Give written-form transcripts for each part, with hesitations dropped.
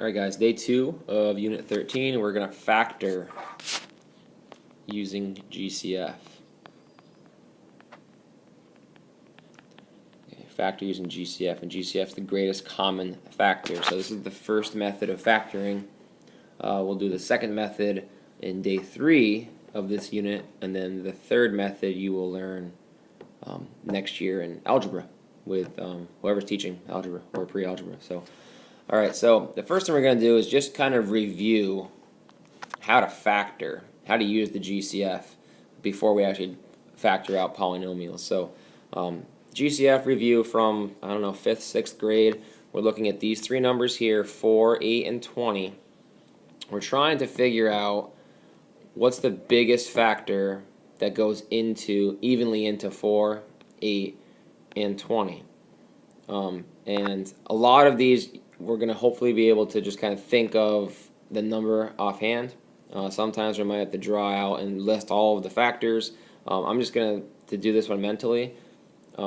Alright guys, day 2 of Unit 13, we're going to factor using GCF. Okay, factor using GCF, and GCF is the greatest common factor. So this is the first method of factoring. We'll do the second method in day 3 of this unit, and then the third method you will learn next year in algebra with whoever's teaching algebra or pre-algebra. So, alright, so the first thing we're going to do is just kind of review how to factor, how to use the GCF before we actually factor out polynomials. So GCF review from, I don't know, 5th, 6th grade. We're looking at these three numbers here, 4, 8, and 20. We're trying to figure out what's the biggest factor that goes evenly into 4, 8, and 20. And a lot of these we're going to hopefully be able to just kind of think of the number offhand. Sometimes we might have to draw out and list all of the factors. I'm just going to do this one mentally.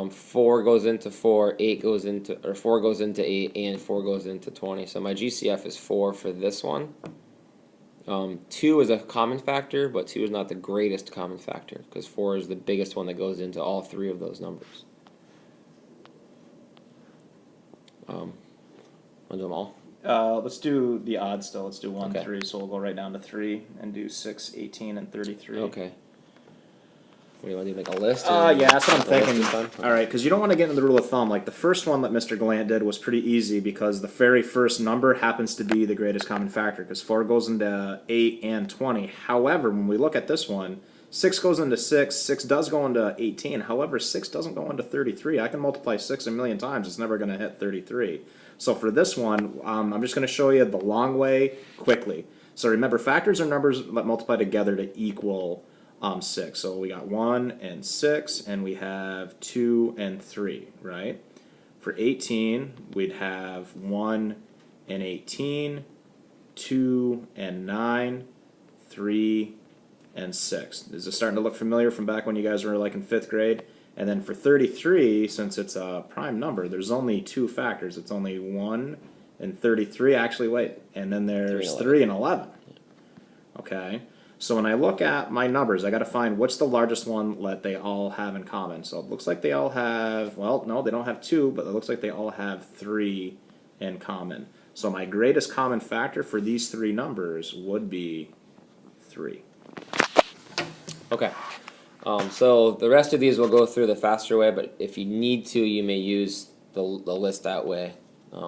4 goes into 4, 8 goes into, or 4 goes into 8, and 4 goes into 20. So my GCF is 4 for this one. 2 is a common factor, but 2 is not the greatest common factor because 4 is the biggest one that goes into all three of those numbers. Want to do them all? Let's do the odd still. Let's do 1, Okay. 3. So we'll go right down to 3 and do 6, 18, and 33. Okay. What do you want to do, make a list? Yeah, that's what I'm A list thinking. is fun? All right, because you don't want to get into the rule of thumb. Like the first one that Mr. Gallant did was pretty easy because the very first number happens to be the greatest common factor because 4 goes into 8 and 20. However, when we look at this one, 6 goes into 6, 6 does go into 18. However, 6 doesn't go into 33. I can multiply 6 a million times. It's never going to hit 33. So for this one, I'm just going to show you the long way quickly. So remember, factors are numbers that multiply together to equal 6. So we got 1 and 6, and we have 2 and 3, right? For 18, we'd have 1 and 18, 2 and 9, 3 and 6. Is this starting to look familiar from back when you guys were like in 5th grade? And then for 33, since it's a prime number, there's only 2 factors. It's only 1 and 33. Actually, wait. And then there's 3 and 11. Okay. So when I look at my numbers, I got to find what's the largest one that they all have in common. So it looks like they all have, well, no, they don't have 2, but it looks like they all have 3 in common. So my greatest common factor for these 3 numbers would be 3. Okay. So the rest of these we'll go through the faster way, but if you need to, you may use the list that way.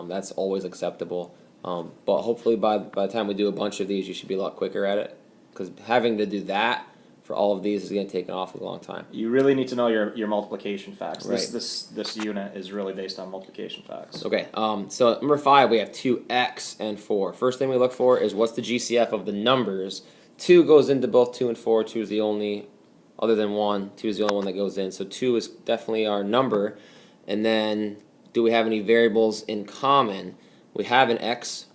That's always acceptable. But hopefully by the time we do a bunch of these, you should be a lot quicker at it. Because having to do that for all of these is going to take an awfully long time. You really need to know your multiplication facts. Right. This unit is really based on multiplication facts. Okay, so number 5, we have 2x and 4. First thing we look for is what's the GCF of the numbers. 2 goes into both 2 and 4. 2 is the only, other than 1, 2 is the only one that goes in. So 2 is definitely our number. And then, do we have any variables in common? We have an x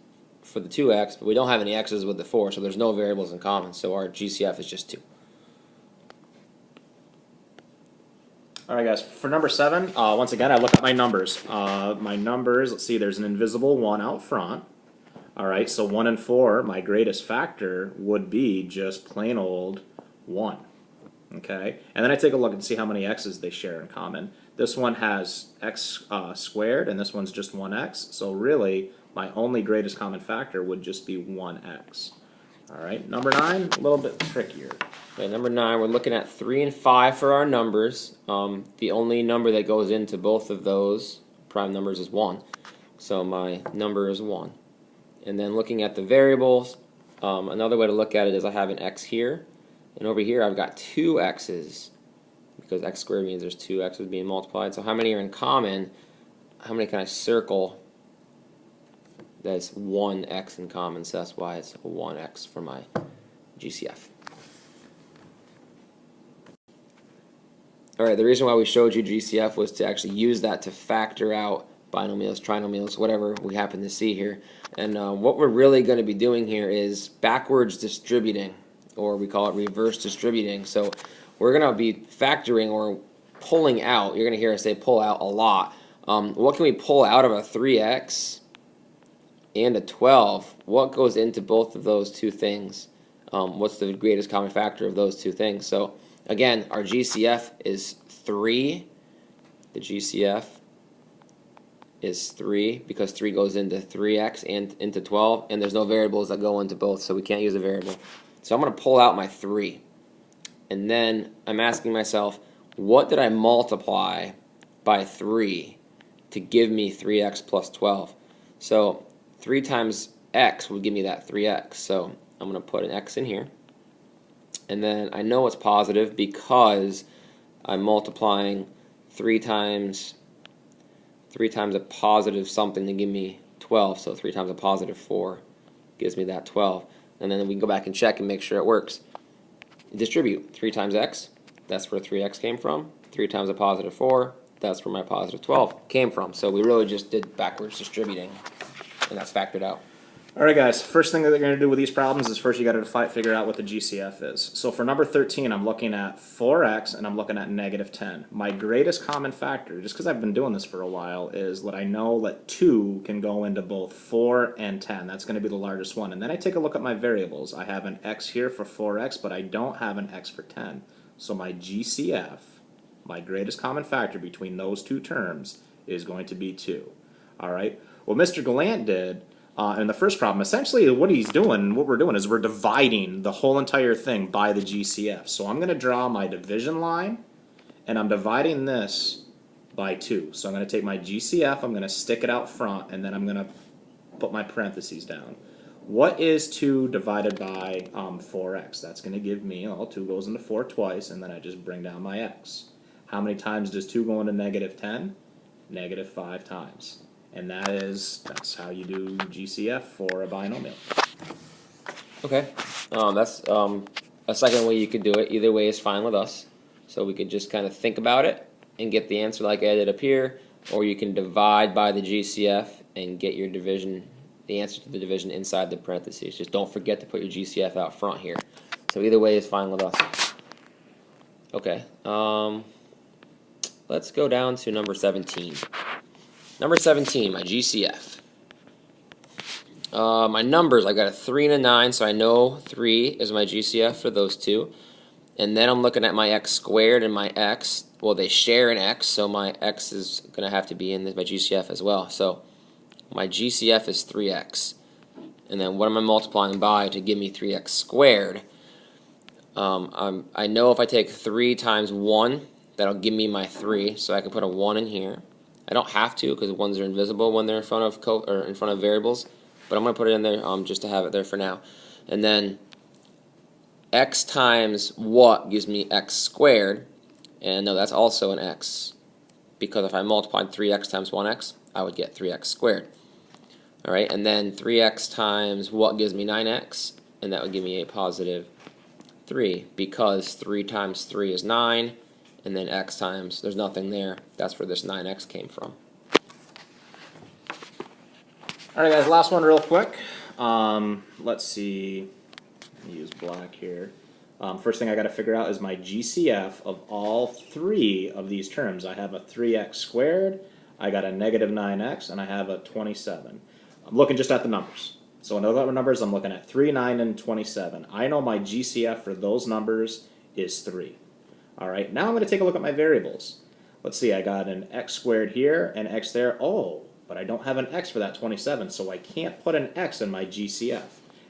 for the 2x, but we don't have any x's with the 4, so there's no variables in common. So our GCF is just 2. All right, guys. For number 7, once again, I look at my numbers. Let's see, there's an invisible 1 out front. All right, so 1 and 4, my greatest factor would be just plain old 1. Okay, and then I take a look and see how many x's they share in common. This one has x squared, and this one's just 1x. So really, my only greatest common factor would just be 1x. All right, number 9, a little bit trickier. Okay, number 9, we're looking at 3 and 5 for our numbers. The only number that goes into both of those prime numbers is 1. So my number is 1. And then looking at the variables, another way to look at it is I have an x here. And over here I've got 2 x's because x squared means there's 2 x's being multiplied. So how many are in common? How many can I circle? That's 1x in common, so that's why it's 1x for my GCF. Alright, the reason why we showed you GCF was to actually use that to factor out binomials, trinomials, whatever we happen to see here. And what we're really going to be doing here is backwards distributing, or we call it reverse distributing. So we're going to be factoring or pulling out. You're going to hear us say pull out a lot. What can we pull out of a 3x? and a 12, what goes into both of those two things? What's the greatest common factor of those two things? So again, our GCF is 3. The GCF is 3 because 3 goes into 3x and into 12, and there's no variables that go into both, so we can't use a variable. So I'm going to pull out my 3. And then I'm asking myself, what did I multiply by 3 to give me 3x plus 12? So 3 times x would give me that 3x. So I'm going to put an x in here. And then I know it's positive because I'm multiplying 3 times a positive something to give me 12. So 3 times a positive 4 gives me that 12. And then we can go back and check and make sure it works. Distribute 3 times x, that's where 3x came from. 3 times a positive 4, that's where my positive 12 came from. So we really just did backwards distributing, and that's factored out. All right, guys, first thing that they're going to do with these problems is first you got to figure out what the GCF is. So for number 13, I'm looking at 4x and I'm looking at negative 10. My greatest common factor, just because I've been doing this for a while, is that I know that 2 can go into both 4 and 10. That's going to be the largest one. And then I take a look at my variables. I have an x here for 4x, but I don't have an x for 10. So my GCF, my greatest common factor between those two terms, is going to be 2. All right? What Mr. Gallant did in the first problem, essentially what we're doing is we're dividing the whole entire thing by the GCF. So I'm going to draw my division line, and I'm dividing this by 2. So I'm going to take my GCF, I'm going to stick it out front, and then I'm going to put my parentheses down. What is 2 divided by 4x? That's going to give me, 2 goes into 4 twice, and then I just bring down my x. How many times does 2 go into negative 10? Negative 5 times. And that's how you do GCF for a binomial. Okay, that's a second way you could do it. Either way is fine with us. So we could just kind of think about it and get the answer like I did up here, or you can divide by the GCF and get your division, the answer to the division inside the parentheses. Just don't forget to put your GCF out front here. So either way is fine with us. Okay, let's go down to number 17. Number 17, my GCF. My numbers, I got a 3 and a 9, so I know 3 is my GCF for those two. And then I'm looking at my x squared and my x. Well, they share an x, so my x is going to have to be in my GCF as well. So my GCF is 3x. And then what am I multiplying by to give me 3x squared? I know if I take 3 times 1, that'll give me my 3, so I can put a 1 in here. I don't have to because 1s are invisible when they're in front of variables, but I'm going to put it in there just to have it there for now. And then x times what gives me x squared, and no, that's also an x, because if I multiplied 3x times 1x, I would get 3x squared. All right, and then 3x times what gives me 9x, and that would give me a positive 3, because 3 times 3 is 9, and then x times, there's nothing there. That's where this 9x came from. All right, guys, last one real quick. Let's see. Use black here. First thing I got to figure out is my GCF of all 3 of these terms. I have a 3x squared, I got a negative 9x, and I have a 27. I'm looking just at the numbers. So in other numbers, I'm looking at 3, 9, and 27. I know my GCF for those numbers is 3. All right, now I'm going to take a look at my variables. Let's see, I got an x squared here and x there. Oh, but I don't have an x for that 27, so I can't put an x in my GCF.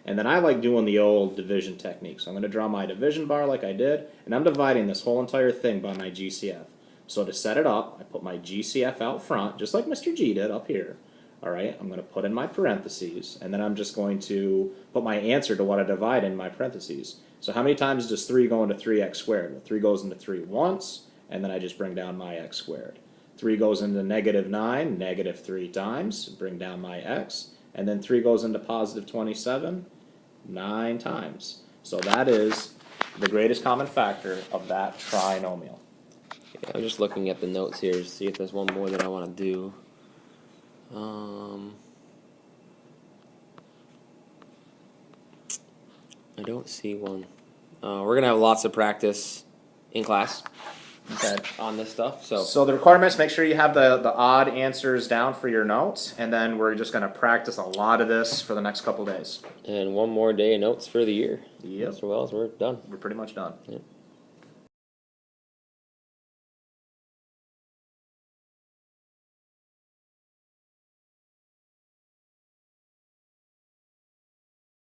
And then I like doing the old division technique. So I'm going to draw my division bar like I did, and I'm dividing this whole entire thing by my GCF. So to set it up, I put my GCF out front, just like Mr. G did up here. All right, I'm going to put in my parentheses, and then I'm just going to put my answer to what I divide in my parentheses. So how many times does 3 go into 3x squared? Well, 3 goes into 3 once, and then I just bring down my x squared. 3 goes into negative 9, negative 3 times, bring down my x. And then 3 goes into positive 27, 9 times. So that is the greatest common factor of that trinomial. Yeah, I'm just looking at the notes here to see if there's one more that I want to do. I don't see one. We're going to have lots of practice in class. Okay. on this stuff. So So the requirements, make sure you have the odd answers down for your notes, and then we're just gonna practice a lot of this for the next couple days. and one more day of notes for the year. Yep. Mr. Wells, we're done. We're pretty much done. Yep.